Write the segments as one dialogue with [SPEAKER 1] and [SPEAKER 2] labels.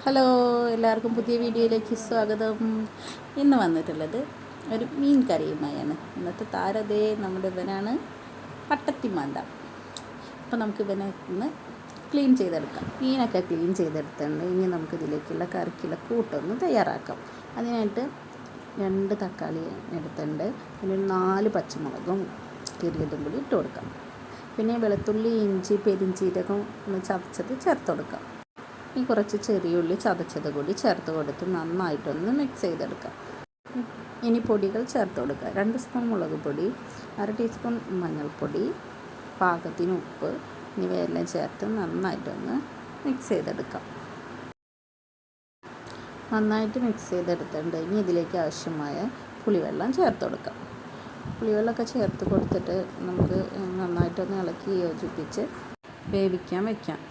[SPEAKER 1] Hello, എല്ലാവർക്കും പുതിയ വീഡിയോയിലേക്ക് സ്വാഗതം. ഇന്ന് വന്നിട്ടുള്ളത് ഒരു മീൻ കറിയുമായാണ്. ഇന്നത്തെ താരതേ നമ്മുടെ ഇവനാണ് പട്ടത്തിമാന്ത. അപ്പോൾ നമുക്ക് ഇവനെ ഒന്ന് ക്ലീൻ ചെയ്തെടുക്കാം. മീനൊക്കെ ക്ലീൻ ചെയ്തെടുത്തിട്ടുണ്ട്. ഇനി നമുക്കിതിലേക്കുള്ള കറിക്കുള്ള കൂട്ടൊന്ന് തയ്യാറാക്കാം. അതിനായിട്ട് 2 തക്കാളി എടുത്തിട്ടുണ്ട്. പിന്നെ 4 പച്ചമുളകും കീറിയതും കൂടി ഇട്ട് കൊടുക്കാം. പിന്നെ വെളുത്തുള്ളി, ഇഞ്ചി, പെരിഞ്ചീരകം ഒന്ന് ചതച്ചത് ചേർത്ത് കൊടുക്കാം. ഈ കുറച്ച് ചെറിയ ഉള്ളി ചതച്ചത് കൂടി ചേർത്ത് കൊടുത്ത് നന്നായിട്ടൊന്ന് മിക്സ് ചെയ്തെടുക്കാം. ഇനി പൊടികൾ ചേർത്ത് കൊടുക്കുക. 2 സ്പൂൺ മുളക് പൊടി, 1/2 ടീസ്പൂൺ മഞ്ഞൾപ്പൊടി, പാകത്തിന് ഉപ്പ് എന്നിവയെല്ലാം ചേർത്ത് നന്നായിട്ടൊന്ന് മിക്സ് ചെയ്തെടുക്കാം. നന്നായിട്ട് മിക്സ് ചെയ്തെടുത്തിട്ടുണ്ട്. ഇനി ഇതിലേക്ക് ആവശ്യമായ പുളിവെള്ളം ചേർത്ത് കൊടുക്കാം. പുളിവെള്ളമൊക്കെ ചേർത്ത് കൊടുത്തിട്ട് നമുക്ക് നന്നായിട്ടൊന്ന് ഇളക്കി യോജിപ്പിച്ച് വേവിക്കാൻ വയ്ക്കാം.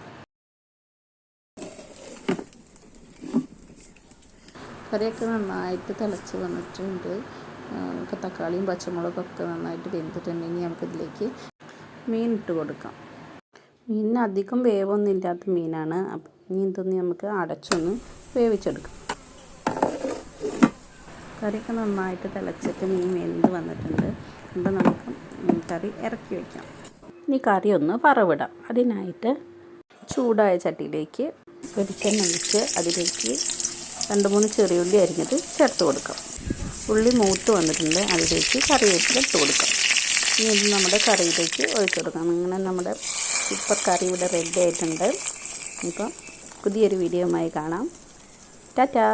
[SPEAKER 1] കറിയൊക്കെ നന്നായിട്ട് തിളച്ച് വന്നിട്ടുണ്ട്. തക്കാളിയും പച്ചമുളകൊക്കെ നന്നായിട്ട് വെന്തിട്ടുണ്ട്. ഇനി നമുക്കിതിലേക്ക് മീൻ ഇട്ട് കൊടുക്കാം. മീനിന് അധികം വേവൊന്നും ഇല്ലാത്ത മീനാണ്. ഇനി ഇതൊന്ന് നമുക്ക് അടച്ചൊന്ന് വേവിച്ചെടുക്കാം. കറിയൊക്കെ നന്നായിട്ട് തിളച്ചിട്ട് മീൻ വെന്ത് വന്നിട്ടുണ്ട്. അപ്പോൾ നമുക്ക് കറി ഇറക്കി വയ്ക്കാം. ഇനി കറി ഒന്ന് വറവിടാം. അതിനായിട്ട് ചൂടായ ചട്ടിയിലേക്ക് വെളിച്ചെണ്ണ ഒഴിച്ച് അതിലേക്ക് 2-3 ചെറിയ ഉള്ളി അരിഞ്ഞത് ചേർത്ത് കൊടുക്കാം. ഉള്ളി മൂത്ത് വന്നിട്ടുണ്ട്. അതിലേക്ക് കറിവേപ്പില ഇട്ട് കൊടുക്കാം. ഇനി ഇത് നമ്മുടെ കറിയിലേക്ക് ഒഴിച്ചു കൊടുക്കാം. അങ്ങനെ നമ്മുടെ സൂപ്പർ കറി ഇവിടെ റെഡി ആയിട്ടുണ്ട്. ഇപ്പം പുതിയൊരു വീഡിയോയുമായി കാണാം. ടാറ്റാ.